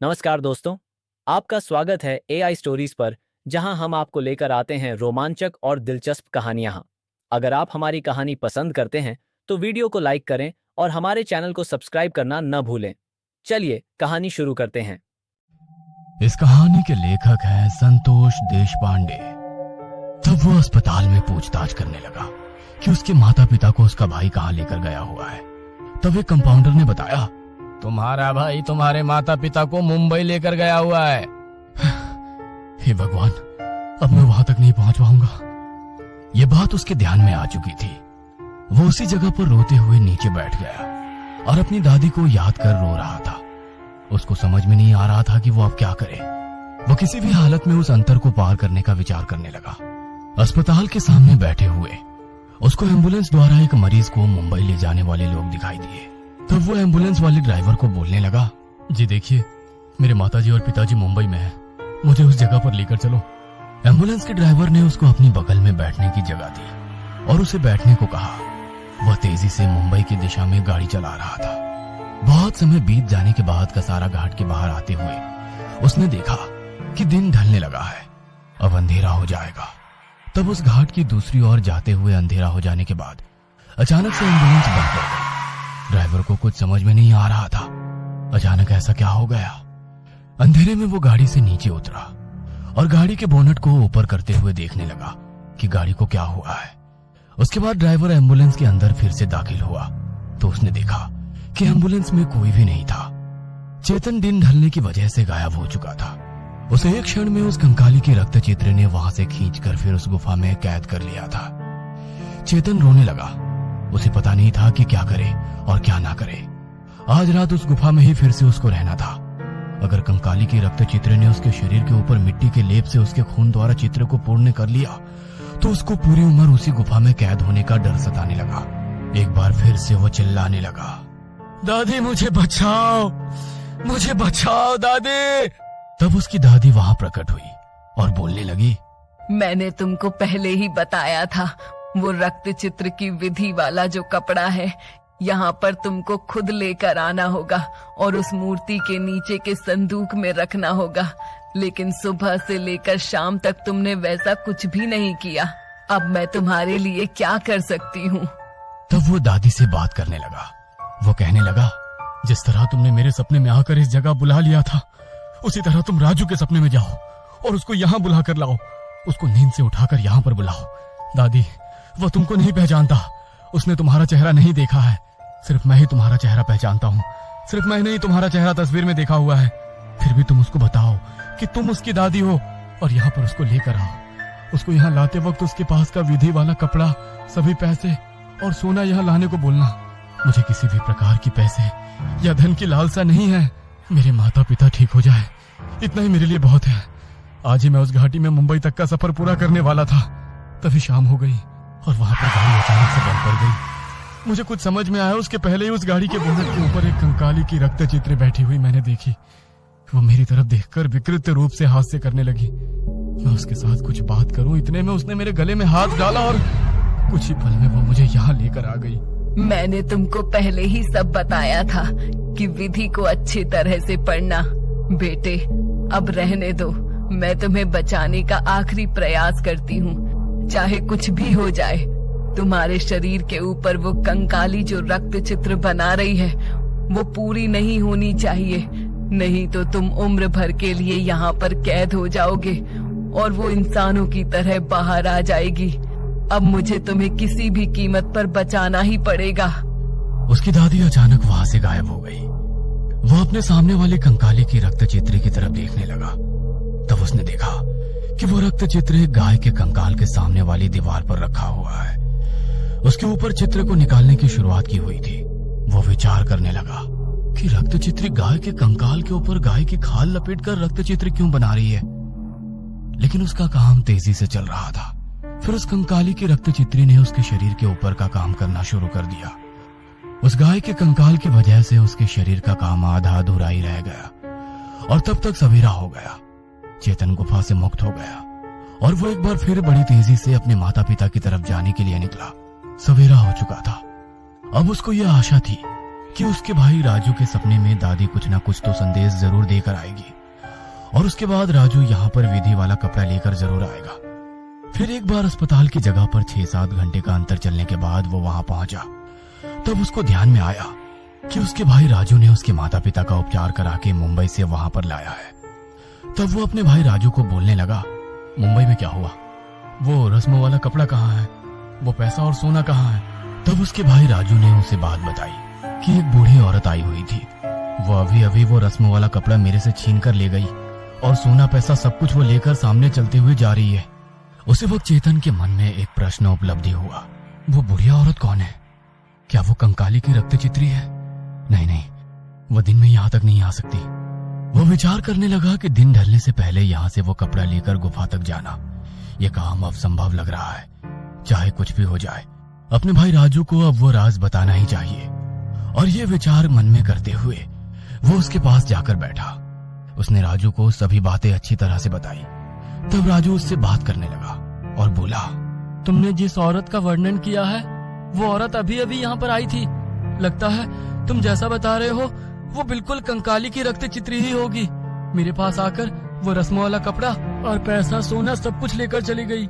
नमस्कार दोस्तों, आपका स्वागत है एआई स्टोरीज पर, जहां हम आपको लेकर आते हैं रोमांचक और दिलचस्प कहानियां। अगर आप हमारी कहानी पसंद करते हैं तो वीडियो को लाइक करें और हमारे चैनल को सब्सक्राइब करना न भूलें। चलिए कहानी शुरू करते हैं। इस कहानी के लेखक हैं संतोष देशपांडे। तब वो अस्पताल में पूछताछ करने लगा कि उसके माता पिता को उसका भाई कहाँ लेकर गया हुआ है। तब एक कंपाउंडर ने बताया, तुम्हारा भाई तुम्हारे माता पिता को मुंबई लेकर गया हुआ है। हे भगवान, अब मैं वहां तक नहीं पहुंच पाऊंगा। ये बात उसके ध्यान में आ चुकी थी। वो उसी जगह पर रोते हुए नीचे बैठ गया और अपनी दादी को याद कर रो रहा था। उसको समझ में नहीं आ रहा था कि वो अब क्या करे। वो किसी भी हालत में उस अंतर को पार करने का विचार करने लगा। अस्पताल के सामने बैठे हुए उसको एम्बुलेंस द्वारा एक मरीज को मुंबई ले जाने वाले लोग दिखाई दिए। तब वो एम्बुलेंस वाले ड्राइवर को बोलने लगा, जी देखिए, मेरे माताजी और पिताजी मुंबई में हैं, मुझे उस जगह पर लेकर चलो। एम्बुलेंस के ड्राइवर ने उसको अपनी बगल में बैठने की जगह दी और उसे बैठने को कहा। वह तेजी से मुंबई की दिशा में गाड़ी चला रहा था। बहुत समय बीत जाने के बाद कसारा घाट के बाहर आते हुए उसने देखा कि दिन ढलने लगा है, अब अंधेरा हो जाएगा। तब उस घाट की दूसरी ओर जाते हुए अंधेरा हो जाने के बाद अचानक से एम्बुलेंस बंद हो गई। ड्राइवर को कुछ समझ में नहीं आ रहा था, अचानक ऐसा क्या हो गया। अंधेरे में वो गाड़ी से नीचे उतरा और गाड़ी के बोनट को ऊपर करते हुए देखने लगा कि गाड़ी को क्या हुआ है। उसके बाद ड्राइवर एम्बुलेंस के अंदर फिर से दाखिल हुआ तो उसने देखा कि एम्बुलेंस में कोई भी नहीं था। चेतन दिन ढलने की वजह से गायब हो चुका था। उसे एक क्षण में उस कंकाली के रक्त चित्र ने वहां से खींचकर फिर उस गुफा में कैद कर लिया था। चेतन रोने लगा। उसे पता नहीं था कि क्या करे और क्या ना करे। आज रात उस गुफा में ही फिर से उसको रहना था। अगर कंकाली के रक्त चित्र ने उसके शरीर के ऊपर मिट्टी के लेप से उसके खून द्वारा चित्र को पूर्ण कर लिया तो उसको पूरी उम्र उसी गुफा में कैद होने का डर सताने लगा। एक बार फिर से वो चिल्लाने लगा, दादी मुझे बचाओ, मुझे बचाओ दादी। तब उसकी दादी वहां प्रकट हुई और बोलने लगी, मैंने तुमको पहले ही बताया था, वो रक्त चित्र की विधि वाला जो कपड़ा है यहाँ पर तुमको खुद लेकर आना होगा और उस मूर्ति के नीचे के संदूक में रखना होगा। लेकिन सुबह से लेकर शाम तक तुमने वैसा कुछ भी नहीं किया। अब मैं तुम्हारे लिए क्या कर सकती हूँ। तब वो दादी से बात करने लगा। वो कहने लगा, जिस तरह तुमने मेरे सपने में आकर इस जगह बुला लिया था, उसी तरह तुम राजू के सपने में जाओ और उसको यहाँ बुला कर लाओ। उसको नींद से उठाकर यहाँ पर बुलाओ। दादी, वो तुमको नहीं पहचानता, उसने तुम्हारा चेहरा नहीं देखा है, सिर्फ मैं ही तुम्हारा चेहरा पहचानता हूँ। सिर्फ मैंने ही तुम्हारा चेहरा तस्वीर में देखा हुआ है। फिर भी तुम उसको बताओ कि तुम उसकी दादी हो और यहाँ पर उसको लेकर आओ। उसको यहाँ लाते वक्त उसके पास का विधि वाला कपड़ा, सभी पैसे और सोना यहाँ लाने को बोलना। मुझे किसी भी प्रकार की पैसे या धन की लालसा नहीं है। मेरे माता पिता ठीक हो जाए, इतना ही मेरे लिए बहुत है। आज ही मैं उस घाटी में मुंबई तक का सफर पूरा करने वाला था, तभी शाम हो गई और वहां पर गाड़ी अचानक से बंद पड़ गई। मुझे कुछ समझ में आया, उसके पहले ही उस गाड़ी के बोनट के ऊपर एक कंकाली की रक्त चित्र बैठी हुई मैंने देखी। वो मेरी तरफ देखकर विकृत रूप से हास्य करने लगी। मैं उसके साथ कुछ बात करूं, इतने में उसने मेरे गले में हाथ डाला और कुछ ही पल में वो मुझे यहाँ लेकर आ गई। मैंने तुमको पहले ही सब बताया था कि विधि को अच्छी तरह से पढ़ना। बेटे, अब रहने दो, मैं तुम्हें बचाने का आखिरी प्रयास करती हूँ, चाहे कुछ भी हो जाए। तुम्हारे शरीर के ऊपर वो कंकाली जो रक्त चित्र बना रही है वो पूरी नहीं होनी चाहिए, नहीं तो तुम उम्र भर के लिए यहाँ पर कैद हो जाओगे और वो इंसानों की तरह बाहर आ जाएगी। अब मुझे तुम्हें किसी भी कीमत पर बचाना ही पड़ेगा। उसकी दादी अचानक वहां से गायब हो गई। वो अपने सामने वाले कंकाली की रक्त चित्र की तरफ देखने लगा। तब उसने देखा कि वो रक्त चित्र एक गाय के कंकाल के सामने वाली दीवार पर रखा हुआ है। उसके ऊपर चित्र को निकालने की शुरुआत की हुई थी। वो विचार करने लगा कि रक्त चित्र गाय के कंकाल के ऊपर गाय की खाल लपेटकर रक्त चित्र क्यों बना रही है। लेकिन उसका काम तेजी से चल रहा था। फिर उस कंकाली की रक्त चित्री ने उसके शरीर के ऊपर का काम करना शुरू कर दिया। उस गाय के कंकाल की वजह से उसके शरीर का काम आधा अधूरा ही रह गया और तब तक सवेरा हो गया। चेतन गुफा से मुक्त हो गया और वो एक बार फिर बड़ी तेजी से अपने माता पिता की तरफ जाने के लिए निकला। सवेरा हो चुका था। अब उसको यह आशा थी कि उसके भाई राजू के सपने में दादी कुछ ना कुछ तो संदेश जरूर देकर आएगी और उसके बाद राजू यहाँ पर विधि वाला कपड़ा लेकर जरूर आएगा। फिर एक बार अस्पताल की जगह पर 6-7 घंटे का अंतर चलने के बाद वो वहां पहुंचा। तब उसको ध्यान में आया कि उसके भाई राजू ने उसके माता पिता का उपचार करा के मुंबई से वहां पर लाया है। तब वो अपने भाई राजू को बोलने लगा, मुंबई में क्या हुआ? वो रस्मों वाला कपड़ा कहाँ है? वो पैसा और सोना कहाँ है? तब उसके भाई राजू ने उसे बात बताई कि एक बूढ़ी औरत आई हुई थी। वो अभी अभी वो रस्मों वाला कपड़ा मेरे से छीन कर ले गई और सोना पैसा सब कुछ वो लेकर सामने चलते हुए जा रही है। उसी वक्त चेतन के मन में एक प्रश्न उपलब्धि हुआ, वो बुढ़िया औरत कौन है? क्या वो कंकाली की रक्तचित्री है? नहीं, वो दिन में यहाँ तक नहीं आ सकती। वो विचार करने लगा कि दिन ढलने से पहले यहाँ से वो कपड़ा लेकर गुफा तक जाना ये काम अब संभव लग रहा है। चाहे कुछ भी हो जाए, अपने भाई राजू को अब वो राज बताना ही चाहिए। और ये विचार मन में करते हुए वो उसके पास जाकर बैठा। उसने राजू को सभी बातें अच्छी तरह से बताई। तब राजू उससे बात करने लगा और बोला, तुमने जिस औरत का वर्णन किया है वो औरत अभी अभी यहाँ पर आई थी। लगता है तुम जैसा बता रहे हो वो बिल्कुल कंकाली की रक्तचित्री ही होगी। मेरे पास आकर वो रस्मों वाला कपड़ा और पैसा सोना सब कुछ लेकर चली गई।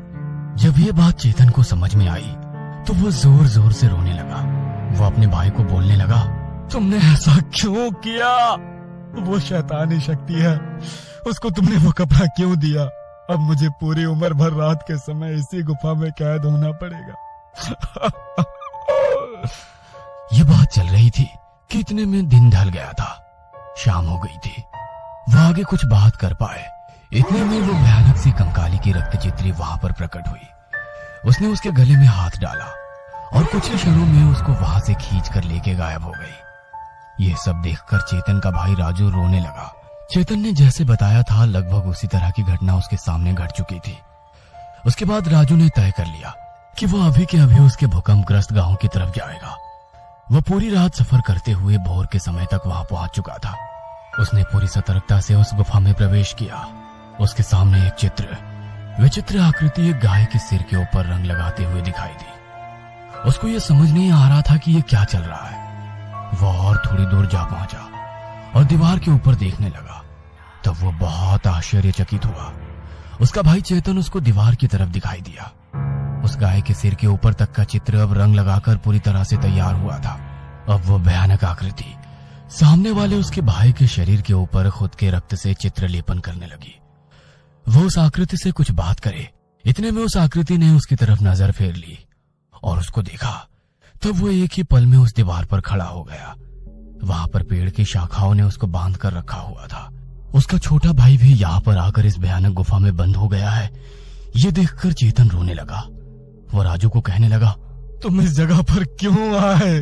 जब ये बात चेतन को समझ में आई तो वो जोर जोर से रोने लगा। वो अपने भाई को बोलने लगा, तुमने ऐसा क्यों किया? वो शैतानी शक्ति है, उसको तुमने वो कपड़ा क्यों दिया? अब मुझे पूरी उम्र भर रात के समय इसी गुफा में कैद होना पड़ेगा। ये बात चल रही थी कि इतने में दिन ढल गया था, शाम हो गई थी। वो आगे कुछ बात कर पाए इतने में वो भयानक सी कंकाली की रक्तचित्री वहां पर प्रकट हुई। उसने उसके गले में हाथ डाला और कुछ ही क्षणों में उसको वहां से खींच कर लेके गायब हो गई। ये सब देखकर चेतन का भाई राजू रोने लगा। चेतन ने जैसे बताया था लगभग उसी तरह की घटना उसके सामने घट चुकी थी। उसके बाद राजू ने तय कर लिया कि वो अभी के अभी उसके भूकंपग्रस्त गांव की तरफ जाएगा। वो पूरी रात सफर करते हुए भोर के समय तक वहां पहुंच चुका था। उसने पूरी सतर्कता से उस गुफा में प्रवेश किया। उसके सामने एक चित्र, विचित्र आकृति एक गाय के सिर के ऊपर रंग लगाते हुए दिखाई दी। उसको ये समझ नहीं आ रहा था कि ये क्या चल रहा है। वो और थोड़ी दूर जा पहुंचा और दीवार के ऊपर देखने लगा। तब वो बहुत आश्चर्यचकित हुआ। उसका भाई चेतन उसको दीवार की तरफ दिखाई दिया। उस गाय के सिर के ऊपर तक का चित्र अब रंग लगाकर पूरी तरह से तैयार हुआ था। अब वो भयानक आकृति सामने वाले उसके भाई के शरीर के ऊपर खुद के रक्त से चित्र लेपन करने लगी। वो उस आकृति से कुछ बात करे, इतने में उस आकृति ने उसकी तरफ नजर फेर ली और उसको देखा। तब वो एक ही पल में उस दीवार पर खड़ा हो गया। वहां पर पेड़ की शाखाओं ने उसको बांध कर रखा हुआ था। उसका छोटा भाई भी यहाँ पर आकर इस भयानक गुफा में बंद हो गया है। ये देखकर चेतन रोने लगा। वो राजू को कहने लगा, तुम इस जगह पर क्यों आए?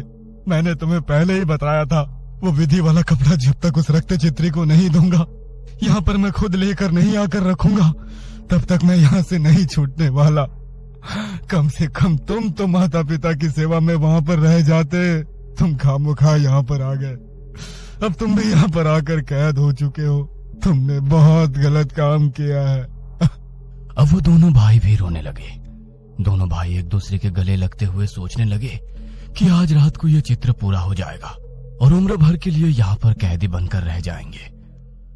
मैंने तुम्हें पहले ही बताया था वो विधि वाला कपड़ा जब तक उस रक्तचित्री को नहीं दूंगा, यहाँ पर मैं खुद लेकर नहीं आकर रखूंगा, तब तक मैं यहाँ से नहीं छूटने वाला। कम से कम तुम तो माता पिता की सेवा में वहां पर रह जाते। तुम खामोखा यहाँ पर आ गए। अब तुम भी यहाँ पर आकर कैद हो चुके हो। तुमने बहुत गलत काम किया है। अब वो दोनों भाई भी रोने लगे। दोनों भाई एक दूसरे के गले लगते हुए सोचने लगे कि आज रात को ये चित्र पूरा हो जाएगा और उम्र भर के लिए यहाँ पर कैदी बनकर रह जाएंगे।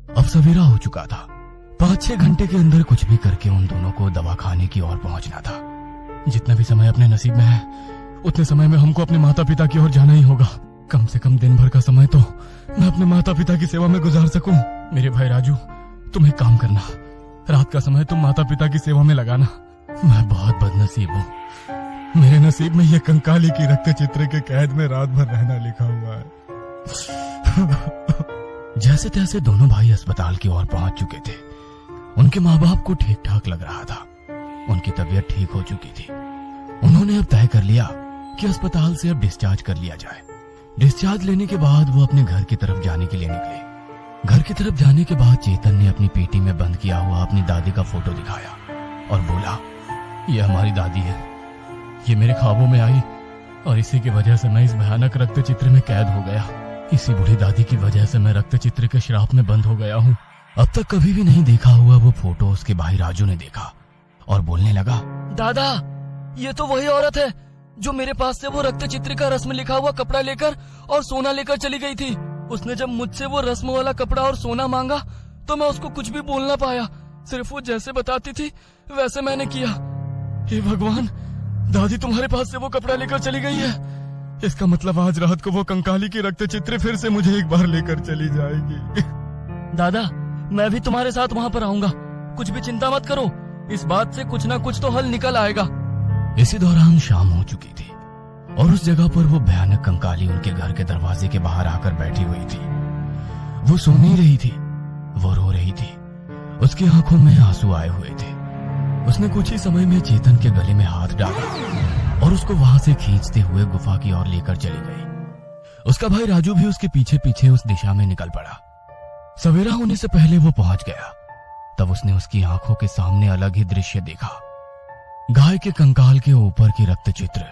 अब सवेरा हो चुका था। 5-6 घंटे के अंदर कुछ भी करके उन दोनों को दवाखाने की ओर पहुंचना था। जितना भी समय अपने नसीब में है उतने समय में हमको अपने माता पिता की ओर जाना ही होगा। कम से कम दिन भर का समय तो मैं अपने माता पिता की सेवा में गुजार सकूं। मेरे भाई राजू, तुम एक काम करना, रात का समय तुम माता पिता की सेवा में लगाना। मैं बहुत बदनसीब हूँ। मेरे नसीब में ये कंकाली की रक्तचित्र के कैद में रात भर रहना लिखा हुआ है। जैसे तैसे दोनों भाई अस्पताल की ओर पहुंच चुके थे। उनके माँ बाप को ठीक ठाक लग रहा था। उनकी तबीयत ठीक हो चुकी थी। उन्होंने अब तय कर लिया कि अस्पताल से अब डिस्चार्ज कर लिया जाए। डिस्चार्ज लेने के बाद वो अपने घर की तरफ जाने के लिए निकले। घर की तरफ जाने के बाद चेतन ने अपनी पेटी में बंद किया हुआ अपनी दादी का फोटो दिखाया और बोला, ये हमारी दादी है। ये मेरे ख्वाबों में आई और इसी की वजह से मैं इस भयानक रक्तचित्र में कैद हो गया। इसी बूढ़ी दादी की वजह से मैं रक्तचित्र के श्राप में बंद हो गया हूँ। अब तक कभी भी नहीं देखा हुआ वो फोटो उसके भाई राजू ने देखा और बोलने लगा, दादा, ये तो वही औरत है जो मेरे पास से वो रक्त चित्र का रस्म लिखा हुआ कपड़ा लेकर और सोना लेकर चली गई थी। उसने जब मुझसे वो रस्म वाला कपड़ा और सोना मांगा तो मैं उसको कुछ भी बोल ना पाया, सिर्फ वो जैसे बताती थी वैसे मैंने किया। हे भगवान, दादी तुम्हारे पास से वो कपड़ा लेकर चली गई है। इसका मतलब आज रात को वो कंकाली की रक्त चित्र फिर से मुझे एक बार लेकर चली जाएगी। दादा, मैं भी तुम्हारे साथ वहाँ पर आऊंगा, कुछ भी चिंता मत करो, इस बात से कुछ ना कुछ तो हल निकल आएगा। इसी दौरान शाम हो चुकी थी और उस जगह पर वो भयानक कंकाली उनके घर के दरवाजे के बाहर आकर बैठी हुई थी। वो सो नहीं रही थी, वो रो रही थी, उसकी आंखों में आंसू आए हुए थे। उसने कुछ ही समय में चेतन के गले में हाथ डाला और उसको वहां से खींचते हुए गुफा की ओर लेकर चली गई। उसका भाई राजू भी उसके पीछे पीछे उस दिशा में निकल पड़ा। सवेरा होने से पहले वो पहुंच गया। तब उसने उसकी आंखों के सामने अलग ही दृश्य देखा। गाय के कंकाल के ऊपर की रक्त चित्र,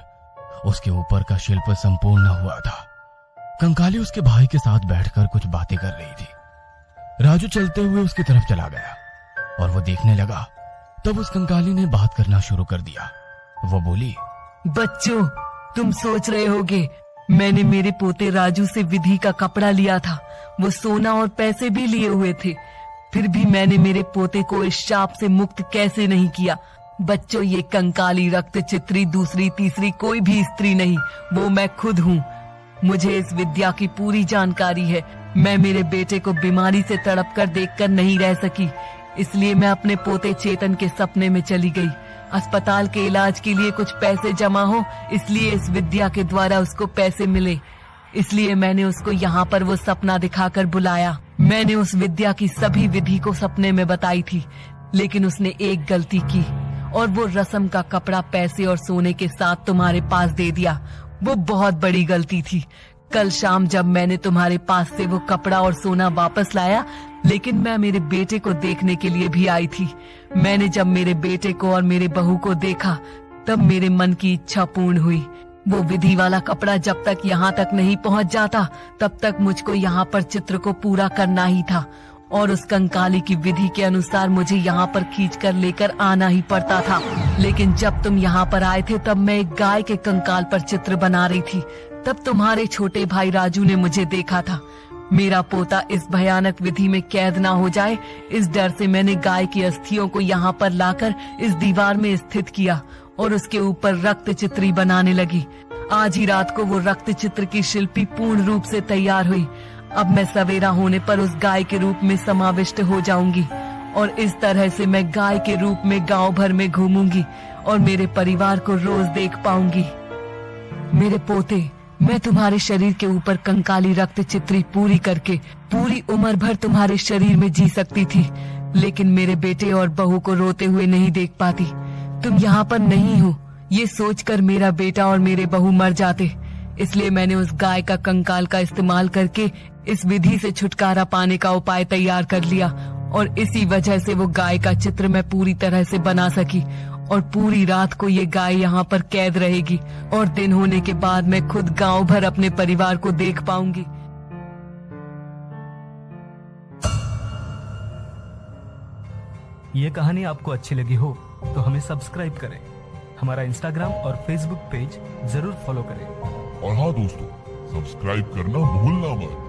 उसके ऊपर का शिल्प संपूर्ण हुआ था। कंकाली उसके भाई के साथ बैठकर कुछ बातें कर रही थी। राजू चलते हुए उसकी तरफ चला गया और वो देखने लगा। तब उस कंकाली ने बात करना शुरू कर दिया। वो बोली, बच्चों, तुम सोच रहे होगे मैंने मेरे पोते राजू से विधि का कपड़ा लिया था, वो सोना और पैसे भी लिए हुए थे, फिर भी मैंने मेरे पोते को इस शाप से मुक्त कैसे नहीं किया। बच्चों, ये कंकाली रक्त चित्री दूसरी तीसरी कोई भी स्त्री नहीं, वो मैं खुद हूँ। मुझे इस विद्या की पूरी जानकारी है। मैं मेरे बेटे को बीमारी से तड़प कर देख कर नहीं रह सकी, इसलिए मैं अपने पोते चेतन के सपने में चली गई। अस्पताल के इलाज के लिए कुछ पैसे जमा हो, इसलिए इस विद्या के द्वारा उसको पैसे मिले, इसलिए मैंने उसको यहाँ पर वो सपना दिखाकर बुलाया। मैंने उस विद्या की सभी विधि को सपने में बताई थी, लेकिन उसने एक गलती की और वो रस्म का कपड़ा पैसे और सोने के साथ तुम्हारे पास दे दिया। वो बहुत बड़ी गलती थी। कल शाम जब मैंने तुम्हारे पास से वो कपड़ा और सोना वापस लाया, लेकिन मैं मेरे बेटे को देखने के लिए भी आई थी। मैंने जब मेरे बेटे को और मेरे बहू को देखा, तब मेरे मन की इच्छा पूर्ण हुई। वो विधि वाला कपड़ा जब तक यहाँ तक नहीं पहुँच जाता, तब तक मुझको यहाँ पर चित्र को पूरा करना ही था और उस कंकाली की विधि के अनुसार मुझे यहाँ पर खींचकर लेकर आना ही पड़ता था। लेकिन जब तुम यहाँ पर आए थे, तब मैं एक गाय के कंकाल पर चित्र बना रही थी। तब तुम्हारे छोटे भाई राजू ने मुझे देखा था। मेरा पोता इस भयानक विधि में कैद ना हो जाए, इस डर से मैंने गाय की अस्थियों को यहाँ पर लाकर इस दीवार में स्थित किया और उसके ऊपर रक्त चित्री बनाने लगी। आज ही रात को वो रक्त चित्र की शिल्पी पूर्ण रूप से तैयार हुई। अब मैं सवेरा होने पर उस गाय के रूप में समाविष्ट हो जाऊंगी और इस तरह से मैं गाय के रूप में गांव भर में घूमूंगी और मेरे परिवार को रोज देख पाऊंगी। मेरे पोते, मैं तुम्हारे शरीर के ऊपर कंकाली रक्त चित्री पूरी करके पूरी उम्र भर तुम्हारे शरीर में जी सकती थी, लेकिन मेरे बेटे और बहू को रोते हुए नहीं देख पाती। तुम यहाँ पर नहीं हो, ये सोचकर मेरा बेटा और मेरे बहू मर जाते, इसलिए मैंने उस गाय का कंकाल का इस्तेमाल करके इस विधि से छुटकारा पाने का उपाय तैयार कर लिया और इसी वजह से वो गाय का चित्र मैं पूरी तरह से बना सकी और पूरी रात को ये गाय यहाँ पर कैद रहेगी और दिन होने के बाद मैं खुद गांव भर अपने परिवार को देख पाऊंगी। ये कहानी आपको अच्छी लगी हो तो हमें सब्सक्राइब करें, हमारा इंस्टाग्राम और फेसबुक पेज जरूर फॉलो करें। और हाँ दोस्तों, सब्सक्राइब करना भूलना मत।